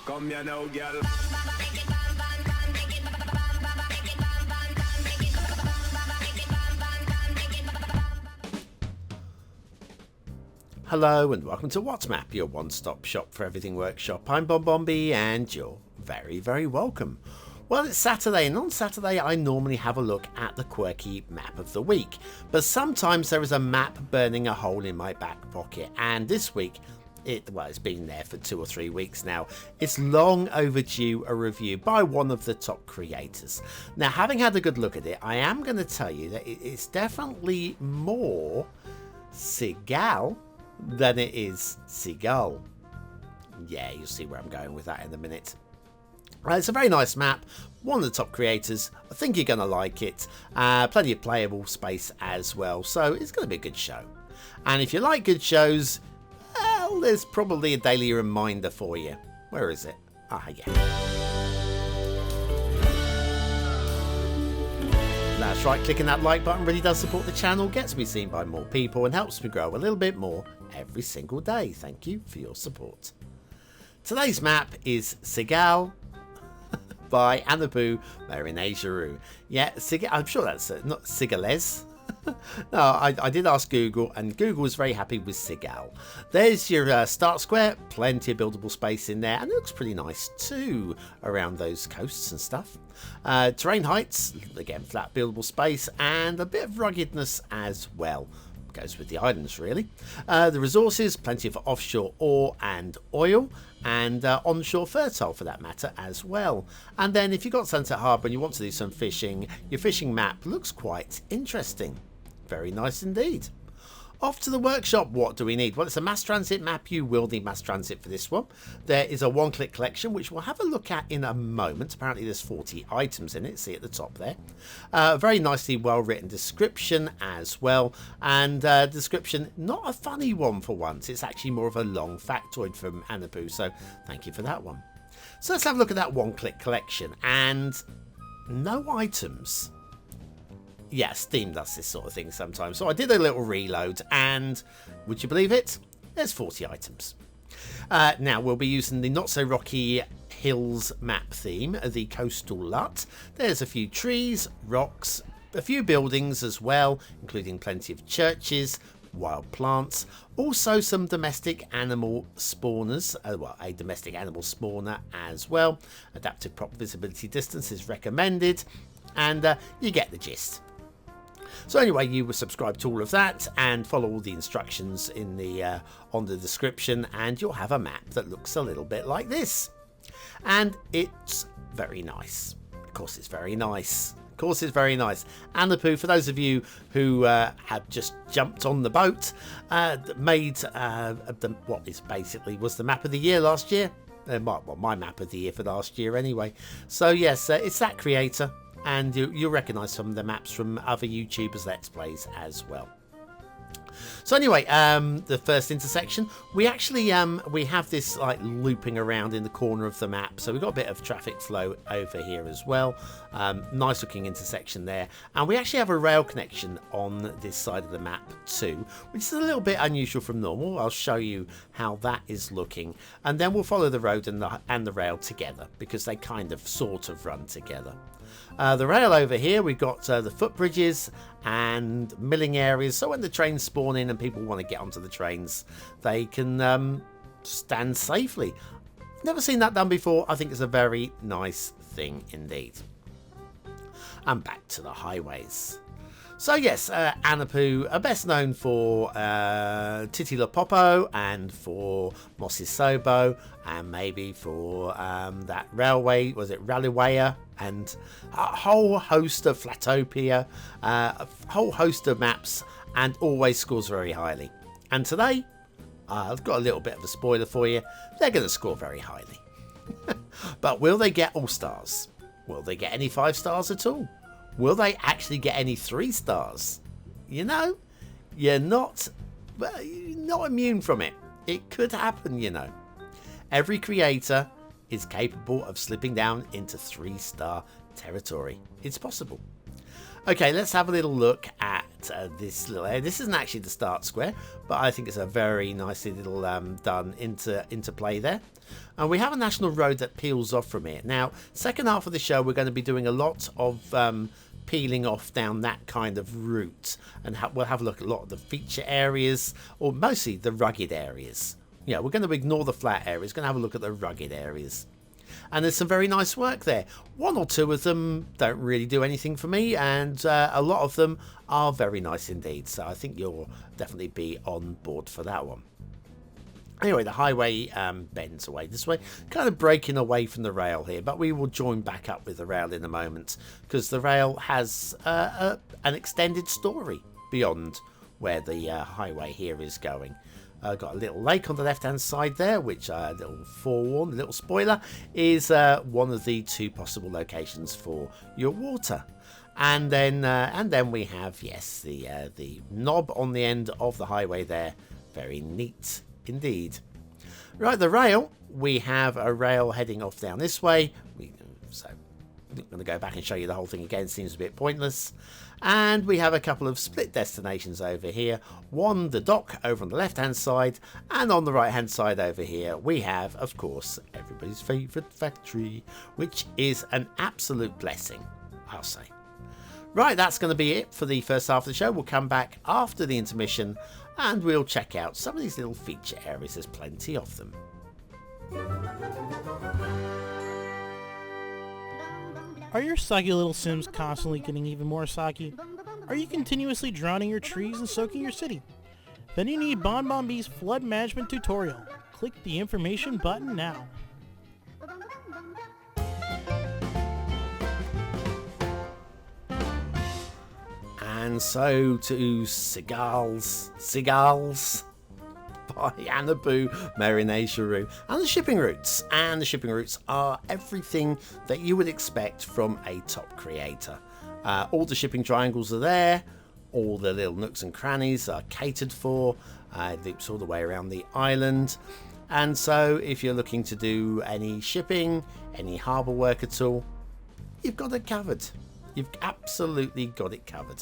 Come here now, girl. Hello and welcome to What's Map, your one-stop shop for everything workshop. I'm BonBonB and you're very, very welcome. Well, it's Saturday, and on Saturday I normally have a look at the quirky map of the week. But sometimes there is a map burning a hole in my back pocket, and this week, it's been there for 2 or 3 weeks now. It's long overdue a review by one of the top creators. Now, having had a good look at it, I am going to tell you that it's definitely more Cigale than it is Cigale. Yeah, you'll see where I'm going with that in a minute. It's a very nice map, one of the top creators. I think you're going to like it. Plenty of playable space as well, so it's going to be a good show. And if you like good shows, well, there's probably a daily reminder for you. Where is it? Ah, yeah. That's right, clicking that like button really does support the channel, gets me seen by more people and helps me grow a little bit more every single day. Thank you for your support. Today's map is Cigales by Anoupou, Merynetjerou. Yeah, I'm sure that's not Cigales. No, I did ask Google, and Google was very happy with Cigales. There's your start square, plenty of buildable space in there, and it looks pretty nice too around those coasts and stuff. Terrain heights, again, flat buildable space, and a bit of ruggedness as well. Goes with the islands, really. The resources, plenty of offshore ore and oil, and onshore fertile for that matter as well. And then if you've got Sunset Harbour and you want to do some fishing, your fishing map looks quite interesting. Very nice indeed. Off to the workshop. What do we need? Well, it's a mass transit map. You will need mass transit for this one. There is a one-click collection, which we'll have a look at in a moment. Apparently there's 40 items in it. See at the top there. Very nicely well-written description as well. And description, not a funny one for once. It's actually more of a long factoid from Anoupou. So thank you for that one. So let's have a look at that one-click collection. And no items. Yeah, Steam does this sort of thing sometimes. So I did a little reload, and would you believe it? There's 40 items. Now we'll be using the Not So Rocky Hills map theme, the Coastal LUT. There's a few trees, rocks, a few buildings as well, including plenty of churches, wild plants, also some domestic animal spawners, well, a domestic animal spawner as well. Adaptive prop visibility distance is recommended, and you get the gist. So anyway, you will subscribe to all of that and follow all the instructions in the on the description, and you'll have a map that looks a little bit like this. And it's very nice. Of course, it's very nice. Of course, it's very nice. Anoupou, for those of you who have just jumped on the boat, made what is basically was the map of the year last year. Well, my map of the year for last year anyway. So yes, it's that creator. And you'll recognise some of the maps from other YouTubers' Let's Plays as well. So anyway, the first intersection, we actually we have this like looping around in the corner of the map. So we've got a bit of traffic flow over here as well. Nice looking intersection there. And we actually have a rail connection on this side of the map too, which is a little bit unusual from normal. I'll show you how that is looking. And then we'll follow the road and the rail together, because they kind of sort of run together. The rail over here, we've got the footbridges and milling areas, so when the trains spawn in and people want to get onto the trains, they can stand safely. Never seen that done before. I think it's a very nice thing indeed. And back to the highways. So yes, Anoupou are best known for Titilopopo and for Mosisobo, and maybe for that railway, was it Raliwaya, and a whole host of Flatopia, a whole host of maps, and always scores very highly. And today, I've got a little bit of a spoiler for you. They're going to score very highly. But will they get all stars? Will they get any 5 stars at all? Will they actually get any 3 stars? You know, you're not immune from it. It could happen, you know. Every creator is capable of slipping down into 3-star territory. It's possible. Okay, let's have a little look at this little area. This isn't actually the start square, but I think it's a very nicely little done into play there. And we have a national road that peels off from it. Now, second half of the show, we're going to be doing a lot of peeling off down that kind of route, and we'll have a look at a lot of the feature areas, or mostly the rugged areas. Yeah, we're going to ignore the flat areas, going to have a look at the rugged areas. And there's some very nice work there. One or two of them don't really do anything for me, and a lot of them are very nice indeed. So I think you'll definitely be on board for that one. Anyway, the highway bends away this way, kind of breaking away from the rail here, but we will join back up with the rail in a moment, because the rail has an extended story beyond where the highway here is going. Got a little lake on the left hand side there, which a little forewarn, a little spoiler, is one of the two possible locations for your water. And then we have, yes, the knob on the end of the highway there. Very neat indeed. Right, the rail, we have a rail heading off down this way. So I'm not going to go back and show you the whole thing again, seems a bit pointless. And we have a couple of split destinations over here. One, the dock over on the left hand side, and on the right hand side over here we have, of course, everybody's favourite factory, which is an absolute blessing, I'll say. Right, that's going to be it for the first half of the show. We'll come back after the intermission and we'll check out some of these little feature areas. There's plenty of them. Are your soggy little Sims constantly getting even more soggy? Are you continuously drowning your trees and soaking your city? Then you need BonBonB's flood management tutorial. Click the information button now. And so to Cigales by Anoupou, Merynetjerou, and the shipping routes. And the shipping routes are everything that you would expect from a top creator. All the shipping triangles are there, all the little nooks and crannies are catered for, loops all the way around the island. And so if you're looking to do any shipping, any harbour work at all, you've got it covered. You've absolutely got it covered.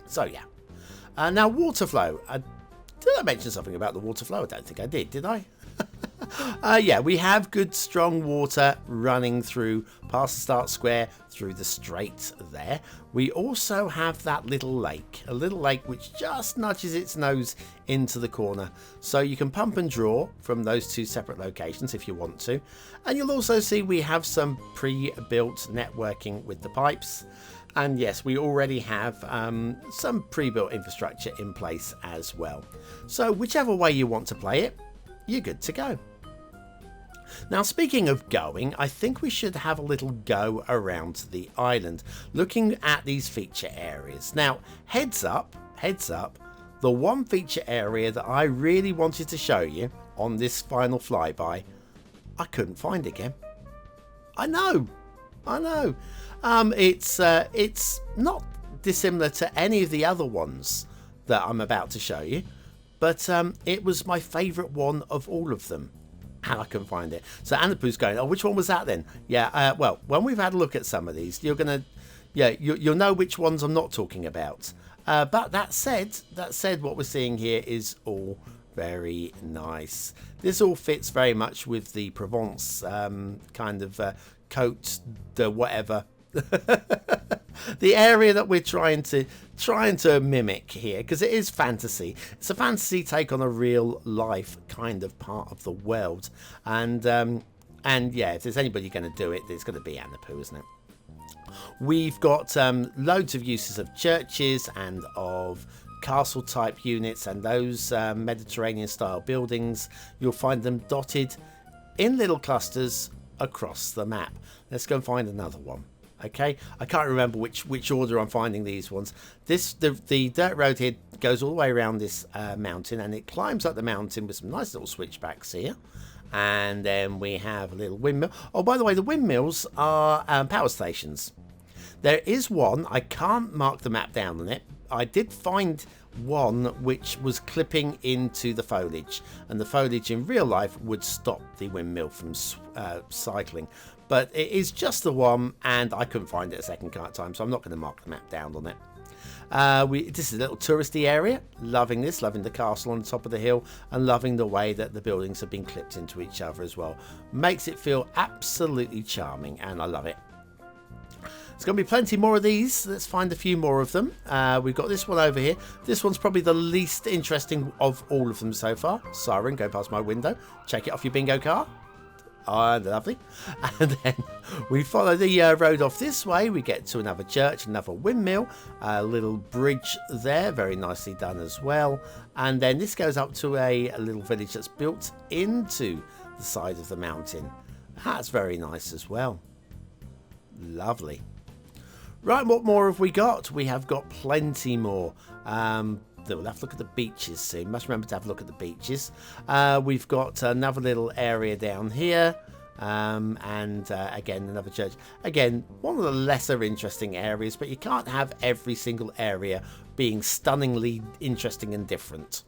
So yeah. Now water flow. Did I mention something about the water flow? I don't think I did I? Yeah, we have good strong water running through past the start square, through the straight there. We also have that little lake, a little lake which just nudges its nose into the corner. So you can pump and draw from those two separate locations if you want to. And you'll also see we have some pre-built networking with the pipes. And yes, we already have some pre-built infrastructure in place as well. So whichever way you want to play it, you're good to go. Now, speaking of going, I think we should have a little go around the island, looking at these feature areas. Now, heads up, the one feature area that I really wanted to show you on this final flyby, I couldn't find again. I know. It's not dissimilar to any of the other ones that I'm about to show you, but it was my favourite one of all of them, and I couldn't find it. So Anoupou's going, oh, which one was that then? Yeah, well, when we've had a look at some of these, you'll know which ones I'm not talking about. But that said, what we're seeing here is all very nice. This all fits very much with the Provence kind of coat, the whatever. The area that we're trying to mimic here, because it is fantasy. It's a fantasy take on a real life kind of part of the world, and yeah, if there's anybody going to do it, it's going to be Anoupou, isn't it? We've got loads of uses of churches and of castle type units, and those Mediterranean style buildings, you'll find them dotted in little clusters across the map. Let's go and find another one. Okay, I can't remember which order I'm finding these ones. The dirt road here goes all the way around this mountain, and it climbs up the mountain with some nice little switchbacks here. And then we have a little windmill. Oh, by the way, the windmills are power stations. There is one, I can't mark the map down on it, I did find one which was clipping into the foliage, and the foliage in real life would stop the windmill from cycling, but it is just the one, and I couldn't find it a second time, so I'm not going to mark the map down on it. This is a little touristy area. Loving this, loving the castle on the top of the hill, and loving the way that the buildings have been clipped into each other as well. Makes it feel absolutely charming, and I love it. There's going to be plenty more of these. Let's find a few more of them. We've got this one over here. This one's probably the least interesting of all of them so far. Siren, go past my window. Check it off your bingo car. Lovely. And then we follow the road off this way. We get to another church, another windmill, a little bridge there, very nicely done as well. And then this goes up to a little village that's built into the side of the mountain. That's very nice as well. Lovely. Right, what more have we got? We have got plenty more. We'll have to look at the beaches soon. Must remember to have a look at the beaches. We've got another little area down here. And again, another church. Again, one of the lesser interesting areas, but you can't have every single area being stunningly interesting and different.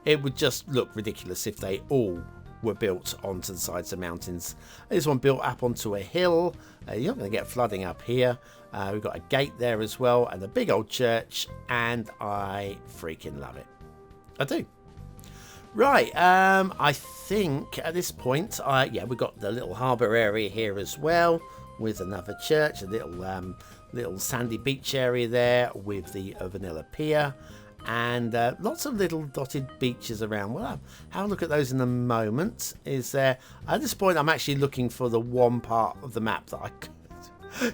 It would just look ridiculous if they all were built onto the sides of mountains. This one built up onto a hill. You're not going to get flooding up here. We've got a gate there as well, and a big old church, and I freaking love it. I do. Right, I think at this point, yeah, we've got the little harbour area here as well, with another church, a little sandy beach area there with the vanilla pier, and lots of little dotted beaches around. Well, I'll have a look at those in a moment. Is there, at this point, I'm actually looking for the one part of the map that I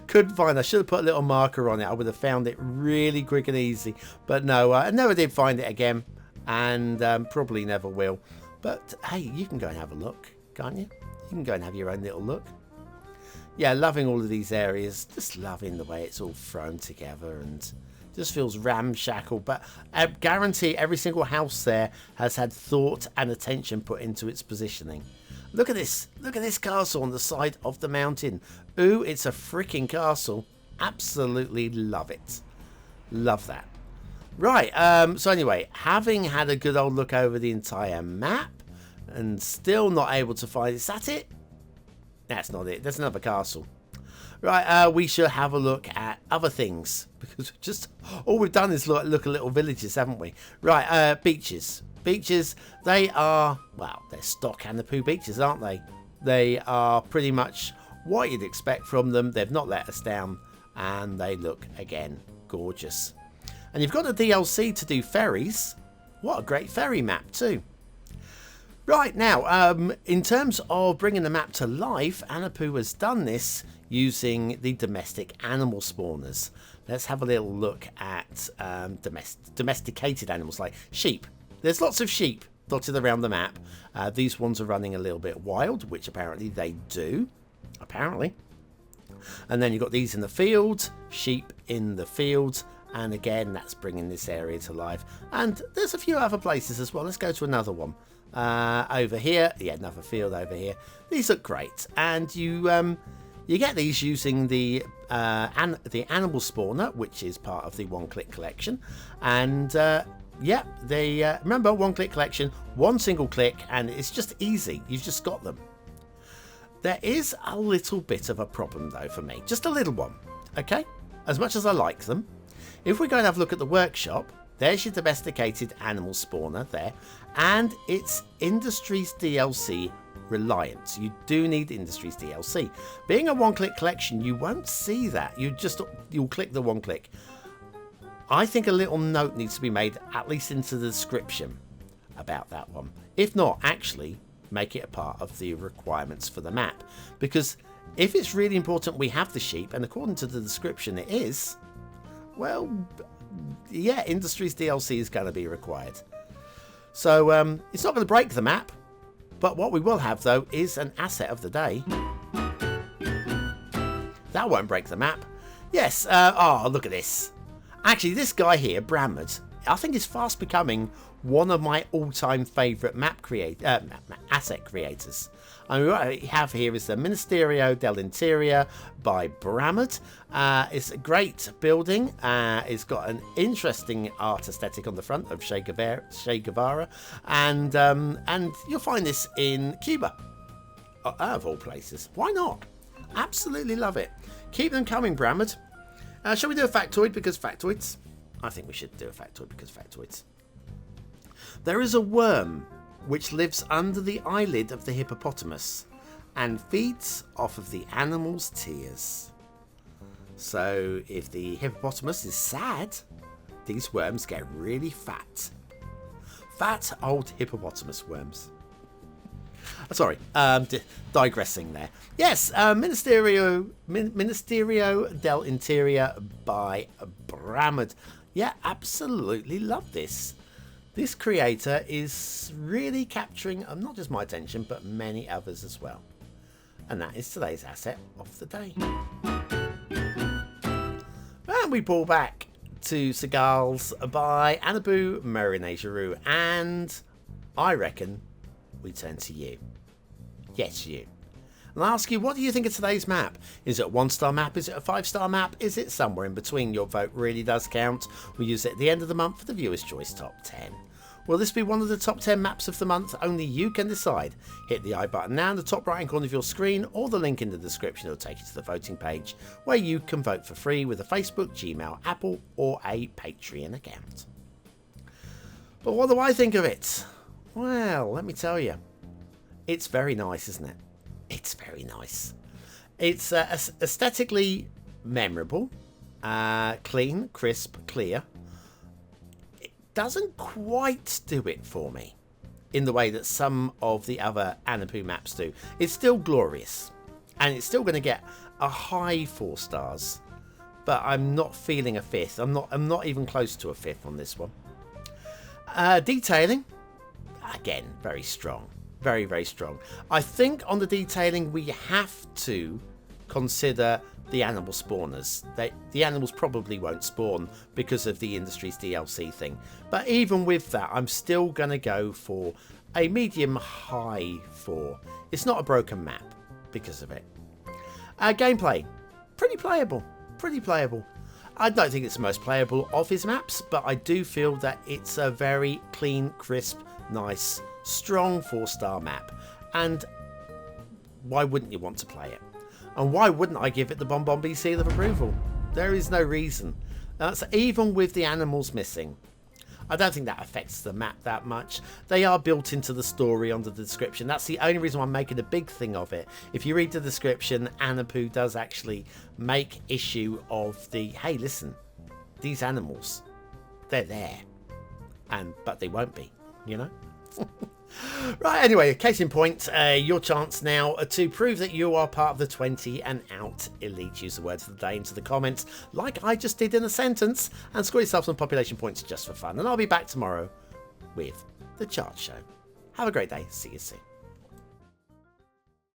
couldn't find. I should have put a little marker on it. I would have found it really quick and easy, but no, I never did find it again, and probably never will. But hey, you can go and have a look, can't you? You can go and have your own little look. Yeah, loving all of these areas. Just loving the way it's all thrown together, and just feels ramshackle, but I guarantee every single house there has had thought and attention put into its positioning. Look at this. Look at this castle on the side of the mountain. Ooh, it's a freaking castle. Absolutely love it. Love that. Right, so anyway, having had a good old look over the entire map and still not able to find... Is that it? That's not it. There's another castle. Right, we should have a look at other things, because just all we've done is look at little villages, haven't we? Right, beaches. Beaches, they are, well, they're stock Anoupou beaches, aren't they? They are pretty much what you'd expect from them. They've not let us down, and they look, again, gorgeous. And you've got the DLC to do ferries. What a great ferry map, too. Right, now, in terms of bringing the map to life, Anoupou has done this using the domestic animal spawners. Let's have a little look at domesticated animals like sheep. There's lots of sheep dotted around the map. These ones are running a little bit wild, which apparently they do. Apparently. And then you've got these in the field, sheep in the field, and again, that's bringing this area to life. And there's a few other places as well. Let's go to another one. Over here, yeah, another field over here. These look great, and you get these using the animal spawner, which is part of the one-click collection, and yeah, they remember, one-click collection, one single click, and it's just easy. You've just got them. There is a little bit of a problem though for me, just a little one. Okay, as much as I like them, if we go and have a look at the workshop, there's your domesticated animal spawner there, and it's Industries DLC reliant. You do need Industries DLC. Being a one-click collection, you won't see that. You'll click the one click. I think a little note needs to be made, at least into the description, about that one. If not, actually make it a part of the requirements for the map, because if it's really important we have the sheep, and according to the description it is, well, yeah, Industries DLC is going to be required. So it's not going to break the map, but what we will have though is an asset of the day. That won't break the map. Yes, oh, look at this. Actually, this guy here, Brammered, I think is fast becoming one of my all-time favourite asset creators. And what I have here is the Ministerio del Interior by Brammered. It's a great building. It's got an interesting art aesthetic on the front of Che Guevara, and you'll find this in Cuba, out of all places. Why not? Absolutely love it. Keep them coming, Brammered. Shall we do a factoid because factoids? I think we should do a factoid because factoids. There is a worm which lives under the eyelid of the hippopotamus and feeds off of the animal's tears. So if the hippopotamus is sad, these worms get really fat. Fat old hippopotamus worms. Sorry, digressing there. Yes, Ministerio del Interior by Brammered. Yeah, absolutely love this. This creator is really capturing not just my attention, but many others as well. And that is today's asset of the day. And we pull back to Cigales by Anoupou, Merynetjerou. And I reckon we turn to you. Yes, you. And I ask you, what do you think of today's map? Is it a 1-star map? Is it a 5-star map? Is it somewhere in between? Your vote really does count. We'll use it at the end of the month for the Viewer's Choice Top 10. Will this be one of the top 10 maps of the month? Only you can decide. Hit the I button now in the top right hand corner of your screen, or the link in the description will take you to the voting page where you can vote for free with a Facebook, Gmail, Apple or a Patreon account. But what do I think of it? Well, let me tell you. It's very nice, isn't it? It's very nice. It's aesthetically memorable, clean, crisp, clear. It doesn't quite do it for me in the way that some of the other Anoupou maps do. It's still glorious, and it's still going to get a high 4 stars, but I'm not feeling a 5th. I'm not even close to a 5th on this one. Detailing, again, very strong. Very, very strong. I think on the detailing we have to consider the animal spawners. The animals probably won't spawn because of the industry's DLC thing. But even with that, I'm still going to go for a medium high 4. It's not a broken map because of it. Gameplay, pretty playable. Pretty playable. I don't think it's the most playable of his maps, but I do feel that it's a very clean, crisp, nice, strong 4-star map, and why wouldn't you want to play it? And why wouldn't I give it the BonBonB seal of approval? There is no reason. That's even with the animals missing. I don't think that affects the map that much. They are built into the story under the description. That's the only reason why I'm making a big thing of it. If you read the description, Anoupou does actually make issue of the, hey, listen, these animals, they're there, but they won't be, you know? Right, anyway, case in point, your chance now to prove that you are part of the 20 and out elite. Use the words of the day into the comments like I just did in a sentence and score yourself some population points just for fun. And I'll be back tomorrow with the chart show. Have a great day. See you soon.